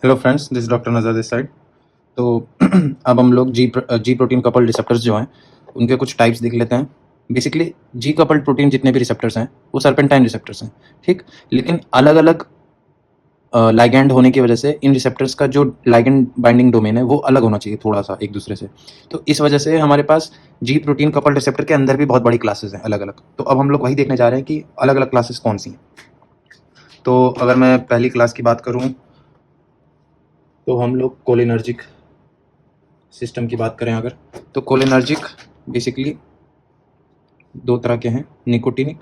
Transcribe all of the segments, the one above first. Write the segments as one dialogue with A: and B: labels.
A: Hello friends, this doctor नज़र this side. तो अब हम लोग जी प्रोटीन कपल्ड रिसेप्टर्स जो हैं उनके कुछ टाइप्स देख लेते हैं। बेसिकली जी कपल्ड प्रोटीन जितने भी रिसेप्टर्स हैं वो सर्पेंटाइन रिसेप्टर्स हैं, ठीक। लेकिन अलग अलग लाइगैंड होने की वजह से इन रिसेप्टर्स का जो लाइगैंड बाइंडिंग डोमेन है वो अलग होना चाहिए थोड़ा सा एक दूसरे से। तो इस वजह से हमारे पास जी प्रोटीन कपल्ड रिसेप्टर के अंदर भी बहुत बड़ी क्लासेस हैं अलग अलग। तो अब हम लोग वही देखने जा रहे हैं कि अलग अलग क्लासेस कौन सी हैं। तो अगर मैं पहली क्लास की बात करूँ तो हम लोग कोलिनर्जिक सिस्टम की बात करें अगर, तो कोलिनर्जिक बेसिकली दो तरह के हैं, निकोटिनिक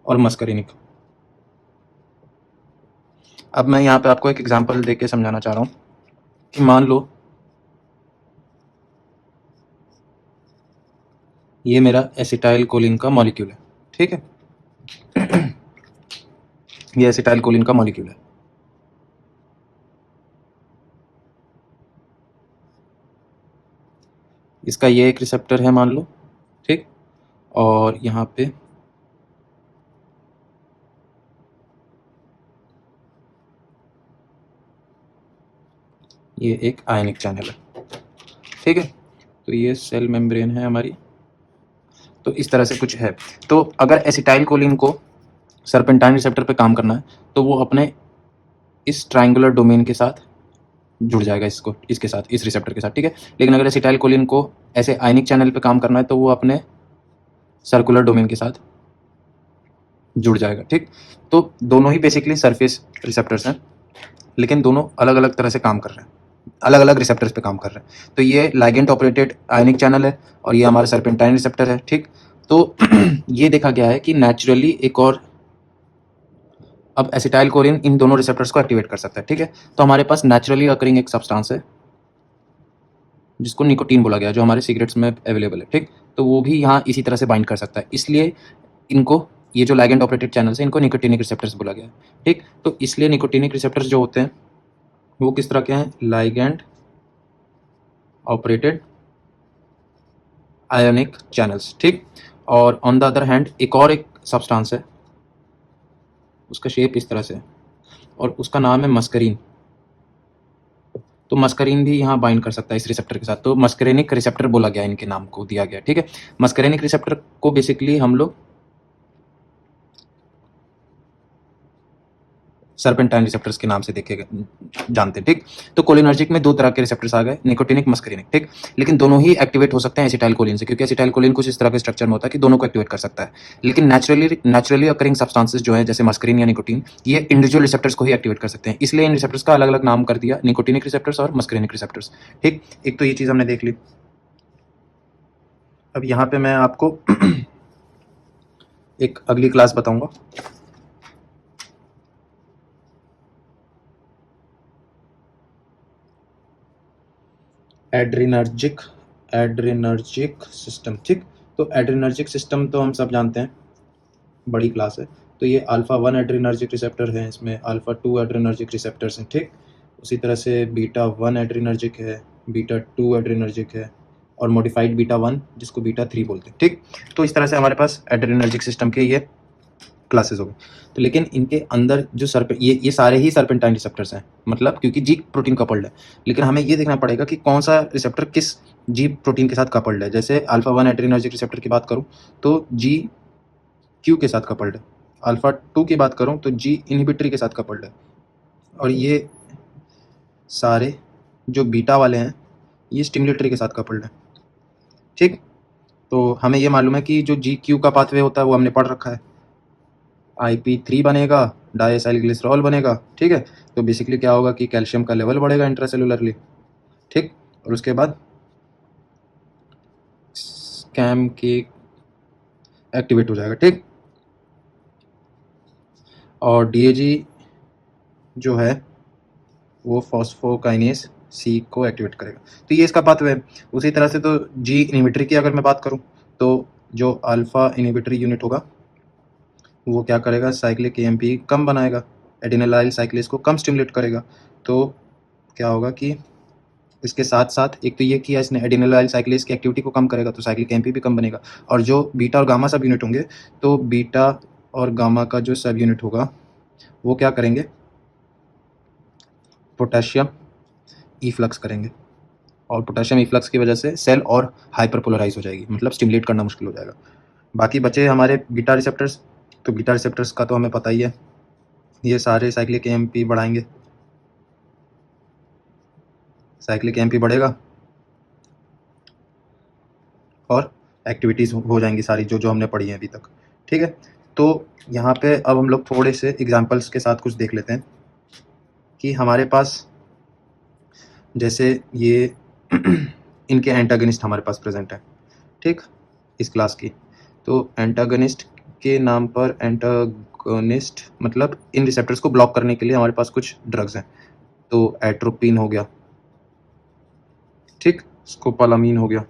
A: और मस्करिनिक। अब मैं यहाँ पे आपको एक एग्जांपल देके समझाना चाह रहा हूँ कि मान लो ये मेरा एसिटाइल कोलिन का मॉलिक्यूल है, ठीक है। ये एसिटाइल कोलिन का मॉलिक्यूल है। इसका ये एक रिसेप्टर है मान लो, ठीक। और यहाँ पे ये एक आयनिक चैनल है, ठीक है। तो ये सेल मेम्ब्रेन है हमारी। तो इस तरह से कुछ है। तो अगर एसिटाइल कोलिन को सर्पेंटाइन रिसेप्टर पे काम करना है तो वो अपने इस ट्रायंगुलर डोमेन के साथ जुड़ जाएगा, इसके साथ, इस रिसेप्टर के साथ, ठीक है। लेकिन अगर एसिटाइल कोलिन को ऐसे आयनिक चैनल पे काम करना है तो वो अपने सर्कुलर डोमेन के साथ जुड़ जाएगा, ठीक। तो दोनों ही बेसिकली सरफेस रिसेप्टर्स हैं, लेकिन दोनों अलग अलग तरह से काम कर रहे हैं, अलग अलग रिसेप्टर्स पे काम कर रहे हैं। तो ये लाइगेंड ऑपरेटेड आयनिक चैनल है और ये हमारा सर्पेंटाइन रिसेप्टर है, ठीक। तो ये देखा गया है कि नेचुरली एक और अब एसिटाइल कोलिन इन दोनों रिसेप्टर्स को एक्टिवेट कर सकता है, ठीक है। तो हमारे पास नेचुरली अकरिंग एक सब्सटेंस है जिसको निकोटीन बोला गया, जो हमारे सिगरेट्स में अवेलेबल है, ठीक। तो वो भी यहाँ इसी तरह से बाइंड कर सकता है, इसलिए इनको, ये जो लाइगेंड ऑपरेटेड चैनल्स हैं, इनको निकोटिनिक रिसेप्टर्स बोला गया है, ठीक। तो इसलिए निकोटिनिक रिसेप्टर्स जो होते हैं वो किस तरह के हैं, लाइगेंड ऑपरेटेड आयोनिक चैनल्स, ठीक। और ऑन द अदर हैंड एक और एक सब्सटेंस है, उसका शेप इस तरह से है और उसका नाम है मस्करीन। तो मस्करीन भी यहाँ बाइंड कर सकता है इस रिसेप्टर के साथ, तो मस्करेनिक रिसेप्टर बोला गया, इनके नाम को दिया गया, ठीक है। मस्करेनिक रिसेप्टर को बेसिकली हम लोग सर्पेंटाइन रिसेप्टर्स के नाम से देखे जानते हैं, ठीक। तो कोलिनर्जिक में दो तरह के रिसेप्टर्स आ गए, निकोटिनिक, मस्करिनिक, ठीक। लेकिन दोनों ही एक्टिवेट हो सकते हैं एसिटाइल कोलिन से, क्योंकि एसिटाइल कोलिन कुछ इस तरह के स्ट्रक्चर में होता है कि दोनों को एक्टिवेट कर सकता है। लेकिन नेचुरली अकरिंग सब्सटेंसेस जो है जैसे मस्करिन या निकोटीन, ये इंडिविजुअल रिसेप्टर्स को ही एक्टिवेट कर सकते हैं, इसलिए इन रिसेप्टर्स का अलग अलग नाम कर दिया, निकोटिनिक रिसेप्टर्स और मस्करिनिक रिसेप्टर्स, ठीक। एक तो ये चीज़ हमने देख ली। अब यहाँ पे मैं आपको एक अगली क्लास बताऊंगा। एड्रिनर्जिक सिस्टम, ठीक। तो एड्रिनर्जिक सिस्टम तो हम सब जानते हैं, बड़ी क्लास है। तो ये अल्फा 1 एड्रिनर्जिक रिसेप्टर है, इसमें अल्फा 2 एड्रिनर्जिक रिसेप्टर्स हैं, ठीक। उसी तरह से बीटा 1 एड्रिनर्जिक है, बीटा 2 एड्रिनर्जिक है और मॉडिफाइड बीटा 1 जिसको बीटा 3 बोलते हैं, ठीक। तो इस तरह से हमारे पास एड्रिनर्जिक सिस्टम के ये क्लासेस हो गए। तो लेकिन इनके अंदर जो ये सारे ही सर्पेंटाइन रिसेप्टर्स हैं, मतलब क्योंकि जी प्रोटीन कपल्ड है। लेकिन हमें ये देखना पड़ेगा कि कौन सा रिसेप्टर किस जी प्रोटीन के साथ कपल्ड है। जैसे अल्फा 1 एड्रिनर्जिक रिसेप्टर की बात करूँ तो जी क्यू के साथ कपल्ड है, अल्फा 2 की बात करूँ तो जी इनहिबिटरी के साथ कपल्ड है, और ये सारे जो बीटा वाले हैं ये स्टिमुलेटरी के साथ कपल्ड है, ठीक। तो हमें ये मालूम है कि जो जी क्यू का पाथवे होता है वो हमने पढ़ रखा है, IP3 बनेगा, डाइएसाइल ग्लिसरॉल बनेगा, ठीक है। तो बेसिकली क्या होगा कि कैल्शियम का लेवल बढ़ेगा इंट्रासेलुलरली, ठीक। और उसके बाद स्कैम के एक्टिवेट हो जाएगा, ठीक। और DAG जो है वो फॉस्फोकाइनेस C को एक्टिवेट करेगा। तो ये इसका पाथवे है। उसी तरह से तो जी इनहिबिटरी की अगर मैं बात करूँ तो जो अल्फा इनहिबिटरी यूनिट होगा वो क्या करेगा, साइक्लिक AMP कम बनाएगा, एडिनिलाइल साइक्लेस को कम स्टिमुलेट करेगा। तो क्या होगा कि इसके साथ साथ एक तो ये किया इसने, एडिनिलाइल साइक्लेस की एक्टिविटी को कम करेगा तो साइक्लिक AMP भी कम बनेगा। और जो बीटा और गामा सब यूनिट होंगे तो बीटा और गामा का जो सब यूनिट होगा वो क्या करेंगे, पोटेशियम इफ्लक्स करेंगे, और पोटेशियम इफ्लक्स की वजह से सेल और हाइपरपोलराइज हो जाएगी, मतलब स्टिमुलेट करना मुश्किल हो जाएगा। बाकी बचे हमारे बीटा रिसेप्टर्स। तो बीटा रिसेप्टर्स का तो हमें पता ही है, ये सारे साइक्लिक एएमपी बढ़ाएंगे, साइक्लिक एएमपी बढ़ेगा और एक्टिविटीज़ हो जाएंगी सारी जो जो हमने पढ़ी है अभी तक। ठीक है, तो यहाँ पे अब हम लोग थोड़े से एग्जांपल्स के साथ कुछ देख लेते हैं कि हमारे पास जैसे ये इनके एंटागनिस्ट हमारे पास प्रेजेंट है, ठीक, इस क्लास की। तो एंटागनिस्ट के नाम पर, एंटागनिस्ट मतलब इन रिसेप्टर्स को ब्लॉक करने के लिए हमारे पास कुछ ड्रग्स हैं। तो एट्रोपिन हो गया, ठीक, स्कोपोलामीन हो गया,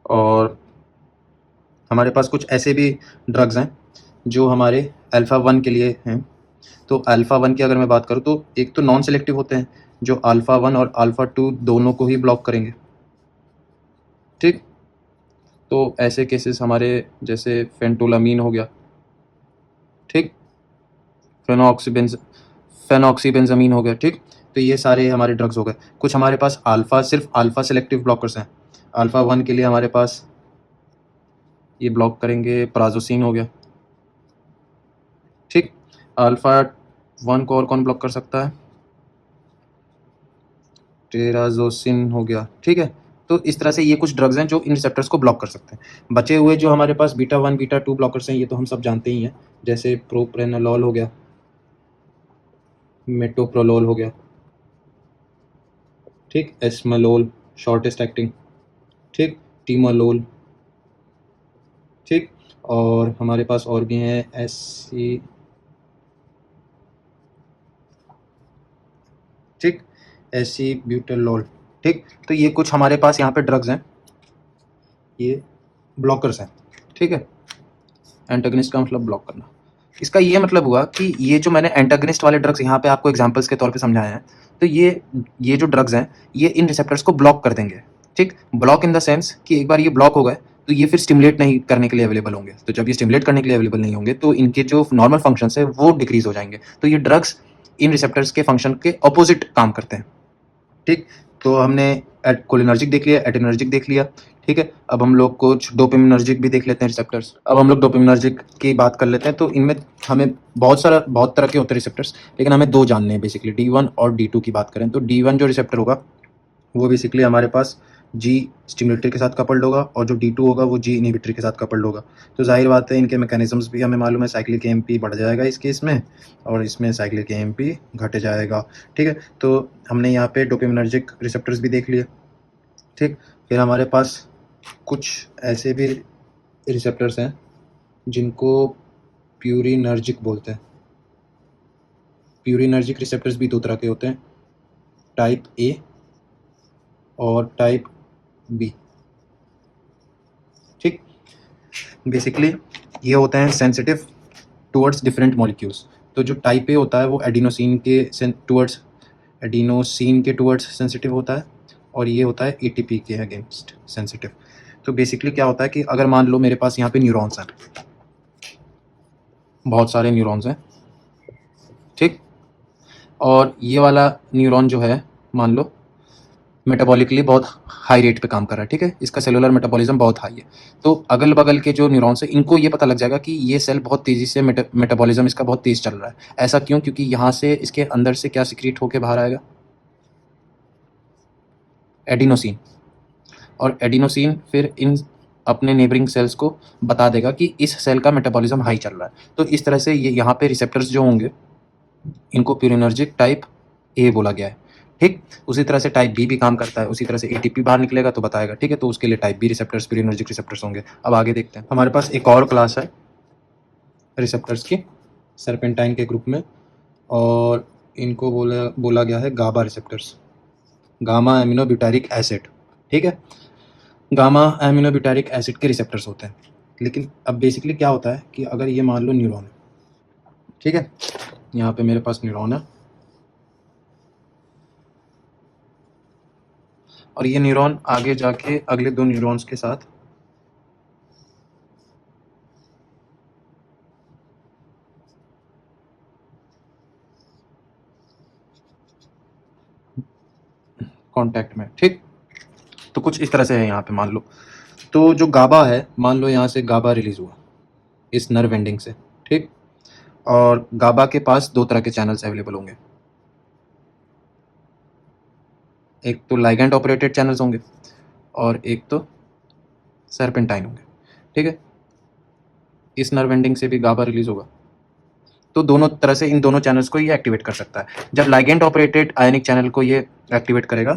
A: और हमारे पास कुछ ऐसे भी ड्रग्स हैं जो हमारे अल्फ़ा 1 के लिए हैं। तो अल्फ़ा 1 की अगर मैं बात करूँ तो एक तो नॉन सेलेक्टिव होते हैं जो अल्फ़ा 1 और अल्फ़ा 2 दोनों को ही ब्लॉक करेंगे, ठीक। तो ऐसे केसेस हमारे जैसे फेंटोलामीन हो गया, ठीक, फेनॉक्सीबेंजामीन हो गया, ठीक। तो ये सारे हमारे ड्रग्स हो गए। कुछ हमारे पास सिर्फ अल्फ़ा सेलेक्टिव ब्लॉकर्स हैं। अल्फ़ा 1 के लिए हमारे पास ये ब्लॉक करेंगे, प्राजोसिन हो गया, ठीक। अल्फ़ा 1 को और कौन ब्लॉक कर सकता है? टेराजोसिन हो गया, ठीक है। तो इस तरह से ये कुछ ड्रग्स हैं जो इन रिसेप्टर्स को ब्लॉक कर सकते हैं। बचे हुए जो हमारे पास बीटा 1 बीटा 2 ब्लॉकर्स हैं, ये तो हम सब जानते ही हैं, जैसे प्रोप्रेनोलॉल हो गया, मेटोप्रोलोल हो गया, ठीक, एस्मोलोल शॉर्टेस्ट एक्टिंग, ठीक, टीमोलोल, ठीक, और हमारे पास और भी हैं एसी, ठीक, एसीब्यूटेलॉल, ठीक। तो ये कुछ हमारे पास यहाँ पे ड्रग्स हैं, ये ब्लॉकर्स हैं, ठीक है। एंटागनिस्ट का मतलब ब्लॉक करना। इसका ये मतलब हुआ कि ये जो मैंने एंटागनिस्ट वाले ड्रग्स यहाँ पे आपको एग्जांपल्स के तौर पे समझाए हैं, तो ये जो ड्रग्स हैं ये इन रिसेप्टर्स को ब्लॉक कर देंगे, ठीक। ब्लॉक इन द सेंस कि एक बार ये ब्लॉक हो गए तो ये फिर स्टिमुलेट नहीं करने के लिए अवेलेबल होंगे। तो जब ये स्टिमुलेट करने के लिए अवेलेबल नहीं होंगे तो इनके जो नॉर्मल फंक्शंस है वो डिक्रीज हो जाएंगे। तो ये ड्रग्स इन रिसेप्टर्स के फंक्शन के ऑपोजिट काम करते हैं, ठीक। तो हमने कोलिनर्जिक देख लिया, एटिनर्जिक देख लिया, ठीक है। अब हम लोग कुछ डोपामिनर्जिक भी देख लेते हैं रिसेप्टर्स। अब हम लोग डोपामिनर्जिक की बात कर लेते हैं। तो इनमें हमें बहुत तरह के होते हैं रिसेप्टर्स, लेकिन हमें दो जानने हैं बेसिकली, D1 और D2 की बात करें तो D1 जो रिसेप्टर होगा वो बेसिकली हमारे पास जी स्टिमुलेटर के साथ कपल्ड होगा, और जो D2 होगा वो जी इनहिबिटर के साथ कपल्ड होगा। तो जाहिर बात है इनके मैकेनिज्म्स भी हमें मालूम है, साइक्लिक एएमपी बढ़ जाएगा इस केस में, और इसमें साइक्लिक एएमपी घट जाएगा, ठीक है। तो हमने यहाँ पे डोपामिनर्जिक रिसेप्टर्स भी देख लिए, ठीक। फिर हमारे पास कुछ ऐसे भी रिसेप्टर्स हैं जिनको प्यूरिनर्जिक बोलते हैं। प्यूरिनर्जिक रिसेप्टर्स भी दो तरह के होते हैं, टाइप ए और टाइप बी, ठीक। बेसिकली ये होते हैं सेंसिटिव टुवर्ड्स डिफरेंट मॉलिक्यूल्स। तो जो टाइप ए होता है वो एडिनोसिन के टुवर्ड्स सेंसिटिव होता है, और ये होता है एटीपी के अगेंस्ट सेंसिटिव। तो बेसिकली क्या होता है कि अगर मान लो मेरे पास यहाँ पे न्यूरॉन्स हैं, बहुत सारे न्यूरॉन्स हैं, ठीक, और ये वाला न्यूरॉन जो है मान लो मेटाबॉलिकली बहुत हाई रेट पे काम कर रहा है, ठीक है, इसका सेलुलर मेटाबॉलिज्म बहुत हाई है। तो अगल बगल के जो न्यूरॉन्स हैं इनको ये पता लग जाएगा कि ये सेल बहुत तेज़ी से मेटाबॉलिज्म इसका बहुत तेज़ चल रहा है। ऐसा क्यों? क्योंकि यहाँ से इसके अंदर से क्या सिक्रीट होके बाहर आएगा? एडिनोसिन। और एडिनोसिन फिर इन अपने नेबरिंग सेल्स को बता देगा कि इस सेल का मेटाबॉलिज्म हाई चल रहा है। तो इस तरह से ये यहाँ पे रिसेप्टर्स जो होंगे इनको प्यूरिनर्जिक टाइप ए बोला गया है, ठीक। उसी तरह से टाइप बी भी काम करता है, उसी तरह से एटीपी बाहर निकलेगा तो बताएगा, ठीक है। तो उसके लिए टाइप बी रिसेप्टर्स, प्यूरिनर्जिक रिसेप्टर्स होंगे। अब आगे देखते हैं, हमारे पास एक और क्लास है रिसेप्टर्स की सर्पेंटाइन के ग्रुप में, और इनको बोला गया है गाबा रिसेप्टर्स, गामा एमिनोब्यूटारिक एसिड, ठीक है। गामा एमिनोब्यूटारिक एसिड के रिसेप्टर्स होते हैं। लेकिन अब बेसिकली क्या होता है कि अगर ये मान लो न्यूरॉन है, ठीक है, यहाँ पे मेरे पास न्यूरॉन है, और ये न्यूरॉन आगे जाके अगले दो न्यूरॉन्स के साथ कांटेक्ट में, ठीक। तो कुछ इस तरह से है यहाँ पे, मान लो तो जो गाबा है, मान लो यहाँ से गाबा रिलीज हुआ इस नर्व एंडिंग से, ठीक। और गाबा के पास दो तरह के चैनल्स अवेलेबल होंगे, एक तो लाइगैंड ऑपरेटेड चैनल्स होंगे और एक तो सर्पेंटाइन होंगे, ठीक है। इस नर्व एंडिंग से भी गाबा रिलीज होगा, तो दोनों तरह से इन दोनों चैनल्स को ये एक्टिवेट कर सकता है। जब लाइगैंड ऑपरेटेड आयनिक चैनल को ये एक्टिवेट करेगा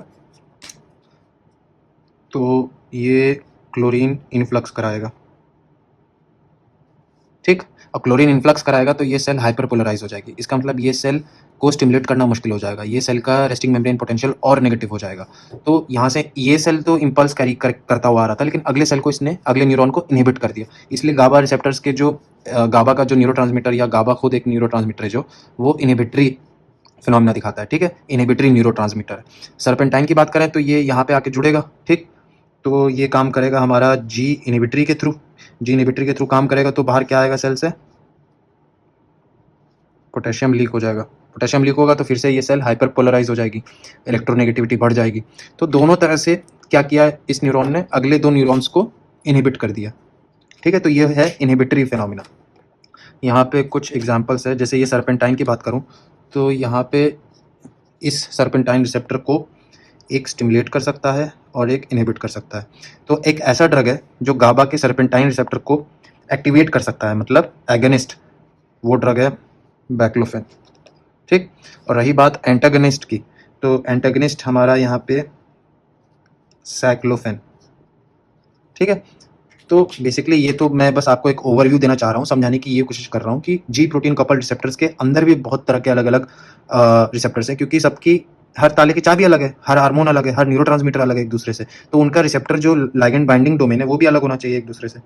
A: तो ये क्लोरीन इनफ्लक्स कराएगा, ठीक। और क्लोरीन इनफ्लक्स कराएगा तो ये सेल हाइपरपोलराइज हो जाएगी। इसका मतलब ये सेल को स्टिमुलेट करना मुश्किल हो जाएगा, ये सेल का रेस्टिंग मेम्ब्रेन पोटेंशियल और नेगेटिव हो जाएगा। तो यहाँ से ये सेल तो इम्पल्स करता हुआ आ रहा था, लेकिन अगले सेल को इसने, अगले न्यूरॉन को इनहिबिट कर दिया। इसलिए गाबा रिसेप्टर्स के जो गाबा का जो न्यूरोट्रांसमीटर, या गाबा खुद एक न्यूरोट्रांसमीटर है जो वो इनहिबिटरी फिनोमिना दिखाता है, ठीक है, इनहिबिटरी न्यूरोट्रांसमीटर है। सर्पेंटाइन की बात करें तो ये यहाँ पे आके जुड़ेगा, ठीक। तो ये काम करेगा हमारा जी इनहिबिटरी के थ्रू, जी इनहिबिटरी के थ्रू काम करेगा तो बाहर क्या आएगा सेल से, पोटेशियम लीक हो जाएगा। पोटेशियम लीक होगा तो फिर से ये सेल हाइपर पोलराइज हो जाएगी, इलेक्ट्रोनेगेटिविटी बढ़ जाएगी। तो दोनों तरह से क्या किया इस न्यूरॉन ने, अगले दो न्यूरॉन्स को इनहिबिट कर दिया, ठीक है। तो ये है इनहिबिटरी फिनोमिना। यहाँ पे कुछ एग्जांपल्स है, जैसे ये सर्पेंटाइन की बात करूँ तो यहाँ पे इस सर्पेंटाइन रिसेप्टर को एक स्टिमुलेट कर सकता है और एक इनहिबिट कर सकता है। तो एक ऐसा ड्रग है जो गाबा के सर्पेंटाइन रिसेप्टर को एक्टिवेट कर सकता है, मतलब एगनिस्ट, वो ड्रग है बैक्लोफेन, ठीक। और रही बात एंटागनिस्ट की, तो एंटागनिस्ट हमारा यहाँ पे साइक्लोफेन, ठीक है। तो बेसिकली ये तो मैं बस आपको एक ओवरव्यू देना चाह रहा हूँ, समझाने की ये कोशिश कर रहा हूँ कि जी प्रोटीन कपल्ड रिसेप्टर्स के अंदर भी बहुत तरह के अलग अलग रिसेप्टर्स हैं, क्योंकि सबकी हर ताले की चाबी अलग है, हर हार्मोन अलग है, हर न्यूरोट्रांसमीटर अलग है एक दूसरे से, तो उनका रिसेप्टर जो लाइगेंड बाइंडिंग डोमेन है वो भी अलग होना चाहिए एक दूसरे से,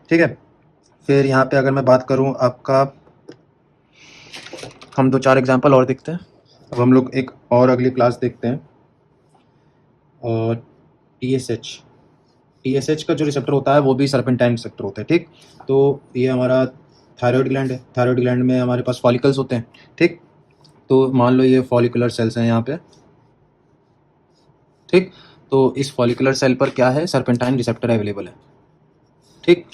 A: ठीक है। फिर यहाँ पे अगर मैं बात करूँ आपका, हम दो चार एग्जाम्पल और देखते हैं। अब हम लोग एक और अगली क्लास देखते हैं, और टीएसएच का जो रिसेप्टर होता है वो भी सर्पेंटाइन रिसेप्टर होता है, ठीक। तो ये हमारा थायराइड ग्लैंड है, थायराइड ग्लैंड में हमारे पास फॉलिकल्स होते हैं, ठीक। तो मान लो ये फॉलिकुलर सेल्स हैं यहाँ पे, ठीक। तो इस फॉलिकुलर सेल पर क्या है, सर्पेंटाइन रिसेप्टर अवेलेबल है, ठीक।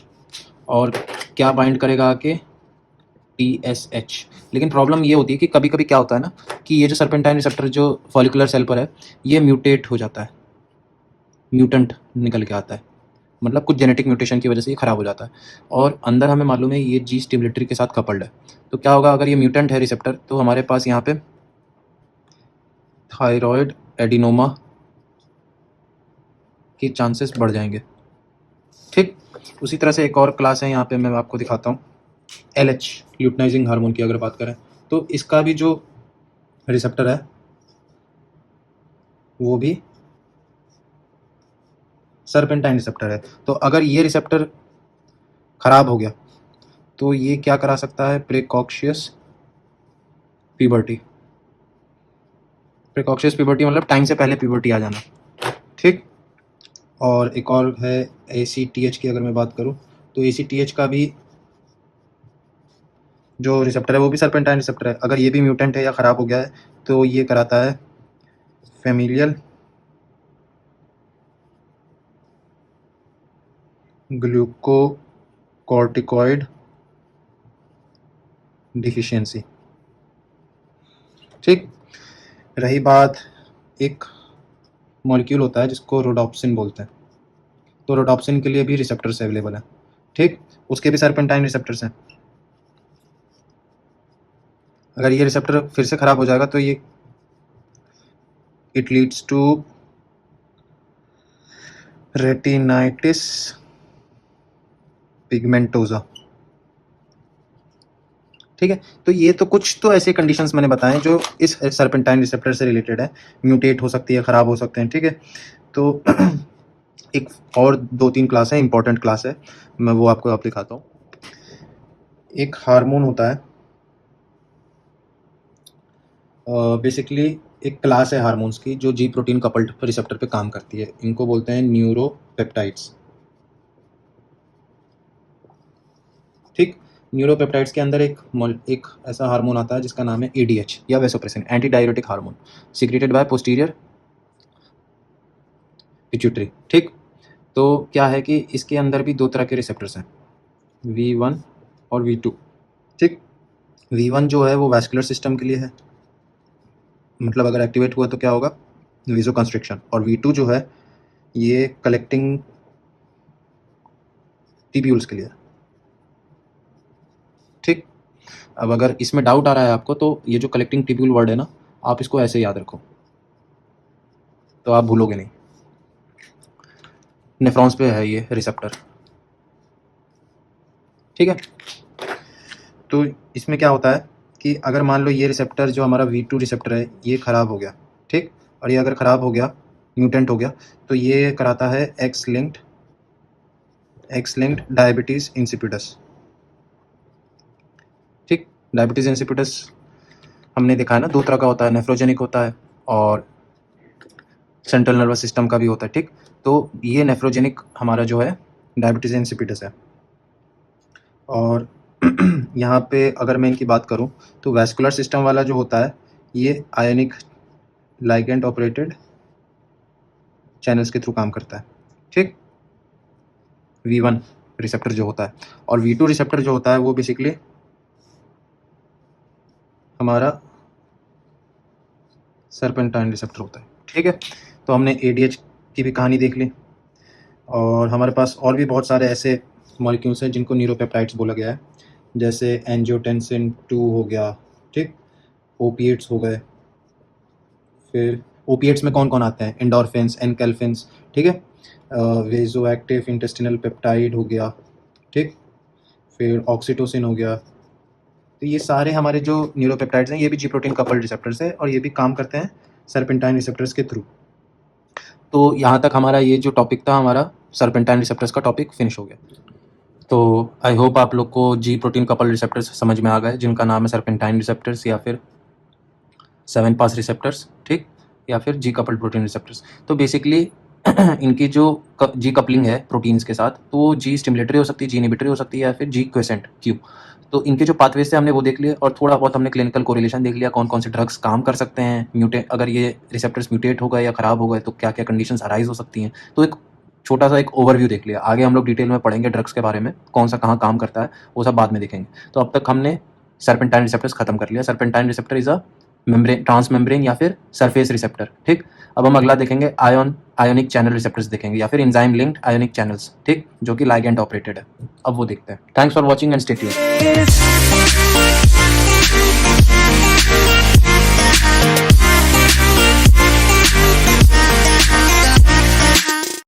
A: और क्या बाइंड करेगा आके, TSH। लेकिन प्रॉब्लम ये होती है कि कभी कभी क्या होता है ना, कि ये जो सर्पेंटाइन रिसेप्टर जो फॉलिकुलर सेल पर है ये म्यूटेट हो जाता है, म्यूटेंट निकल के आता है, मतलब कुछ जेनेटिक म्यूटेशन की वजह से ये खराब हो जाता है। और अंदर हमें मालूम है ये जी स्टिमुलेटरी के साथ कपल्ड है, तो क्या होगा अगर ये म्यूटेंट है रिसेप्टर, तो हमारे पास यहाँ पे थायराइड एडिनोमा के चांसेस बढ़ जाएंगे, ठीक। उसी तरह से एक और क्लास है यहाँ पे, मैं आपको दिखाता हूँ, LH ल्यूटनाइजिंग हार्मोन की अगर बात करें तो इसका भी जो रिसेप्टर है वो भी सर्पेंटाइन रिसेप्टर है। तो अगर ये रिसेप्टर खराब हो गया तो ये क्या करा सकता है, प्रेकॉक्शियस प्यूबर्टी। प्रिकॉशियस प्यूबर्टी मतलब टाइम से पहले प्यूबर्टी आ जाना, ठीक। और एक और है ACTH की अगर मैं बात करूं तो ACTH का भी जो रिसेप्टर है वो भी सर्पेंटाइन रिसेप्टर है। अगर ये भी म्यूटेंट है या ख़राब हो गया है तो ये कराता है फेमिलियल ग्लूकोकॉर्टिकॉइड डिफिशियंसी, ठीक। रही बात, एक मॉलिक्यूल होता है जिसको रोडोप्सिन बोलते हैं, तो रोडोप्सिन के लिए भी रिसेप्टर्स अवेलेबल हैं, ठीक। उसके भी सर्पेंटाइन रिसेप्टर्स हैं। अगर ये रिसेप्टर फिर से ख़राब हो जाएगा तो ये इट लीड्स टू रेटिनाइटिस पिगमेंटोजा, ठीक है। तो ये तो कुछ तो ऐसे कंडीशंस मैंने बताए जो इस सर्पेंटाइन रिसेप्टर से रिलेटेड है, म्यूटेट हो सकती है, ख़राब हो सकते हैं, ठीक है। तो एक और दो तीन क्लास है, इंपॉर्टेंट क्लास है, मैं वो आपको आप दिखाता हूँ। एक हार्मोन होता है, बेसिकली एक क्लास है हार्मोन्स की जो जी प्रोटीन कपल्ड रिसेप्टर पे काम करती है, इनको बोलते हैं न्यूरोपेप्टाइड्स, ठीक। न्यूरोपेप्टाइड्स के अंदर एक ऐसा हार्मोन आता है जिसका नाम है ADH या vasopressin, anti diuretic hormone, secreted by posterior pituitary, ठीक। तो क्या है कि इसके अंदर भी दो तरह के रिसेप्टर्स हैं, V1 और V2, ठीक। V1 जो है वो वैस्कुलर सिस्टम के लिए है, मतलब अगर एक्टिवेट हुआ तो क्या होगा, वेसोकंस्ट्रिक्शन। और V2 जो है ये कलेक्टिंग टिब्यूल्स के लिए, ठीक। अब अगर इसमें डाउट आ रहा है आपको तो ये जो कलेक्टिंग टिब्यूल वर्ड है ना, आप इसको ऐसे याद रखो तो आप भूलोगे नहीं। नेफ्रॉन्स पे है ये रिसेप्टर, ठीक है। तो इसमें क्या होता है कि अगर मान लो ये रिसेप्टर जो हमारा V2 रिसेप्टर है ये ख़राब हो गया, ठीक। और ये अगर ख़राब हो गया, म्यूटेंट हो गया, तो ये कराता है एक्स लिंक्ड डायबिटीज़ इंसिपिडस, ठीक। डायबिटीज़ इंसिपिडस हमने देखा है ना, दो तरह का होता है, नेफ्रोजेनिक होता है और सेंट्रल नर्वस सिस्टम का भी होता है, ठीक। तो ये नेफ्रोजेनिक हमारा जो है डायबिटीज़ इंसिपिडस है। और यहाँ पे अगर मैं इनकी बात करूँ तो वैस्कुलर सिस्टम वाला जो होता है ये आयनिक लाइगेंड ऑपरेटेड चैनल्स के थ्रू काम करता है, ठीक। V1 रिसेप्टर जो होता है, और V2 रिसेप्टर जो होता है वो बेसिकली हमारा सर्पेंटाइन रिसेप्टर होता है, ठीक है। तो हमने ADH की भी कहानी देख ली, और हमारे पास और भी बहुत सारे ऐसे मॉलिक्यूल्स हैं जिनको न्यूरोपेप्टाइड्स बोला गया है, जैसे एंजियोटेंसिन 2 हो गया, ठीक। ओपिएट्स हो गए, फिर ओपिएट्स में कौन कौन आते हैं, एंडोर्फिन्स, एनकेल्फिन्स, ठीक है। वेजो एक्टिव इंटेस्टिनल पेप्टाइड हो गया, ठीक। फिर ऑक्सीटोसिन हो गया। तो ये सारे हमारे जो न्यूरोपेप्टाइड्स हैं ये भी जी प्रोटीन कपल्ड रिसेप्टर्स है, और ये भी काम करते हैं सर्पेंटाइन रिसेप्टर्स के थ्रू। तो यहाँ तक हमारा ये जो टॉपिक था, हमारा सर्पेंटाइन रिसेप्टर्स का टॉपिक फिनिश हो गया। तो आई होप आप लोग को जी प्रोटीन कपल रिसेप्टर्स समझ में आ गए, जिनका नाम है सर्पेंटाइन रिसेप्टर्स या फिर 7 पास रिसेप्टर्स, ठीक, या फिर जी कपल्ड प्रोटीन रिसेप्टर्स। तो बेसिकली इनकी जो जी कपलिंग है प्रोटीन्स के साथ, तो जी स्टिमुलेटरी हो सकती है, जी इनहिबिटरी हो सकती है, या फिर जी क्वेसेंट क्यू। तो इनके जो पाथवेज थे हमने वो देख लिए, और थोड़ा बहुत हमने क्लिनिकल कोरिलेशन देख लिया, कौन कौन से ड्रग्स काम कर सकते हैं, म्यूटेट अगर ये रिसेप्टर्स म्यूटेट हो गए या खराब हो गए तो क्या क्या कंडीशंस अराइज हो सकती हैं। तो एक छोटा सा एक ओवरव्यू देख लिया। आगे हम लोग डिटेल में पढ़ेंगे ड्रग्स के बारे में, कौन सा कहाँ काम करता है, वो सब बाद में देखेंगे। तो अब तक हमने सर्पेंटाइन रिसेप्टर्स खत्म कर लिया। Serpentine receptor is a membrane, transmembrane या फिर सरफेस रिसेप्टर, ठीक। अब हम अगला देखेंगे आयोनिक चैनल रिसेप्टर्स देखेंगे, या फिर एंजाइम लिंक्ड आयोनिक चैनल्स, ठीक, जो कि लाइगैंड ऑपरेटेड है। अब वो देखते हैं। Thanks for watching and stay tuned.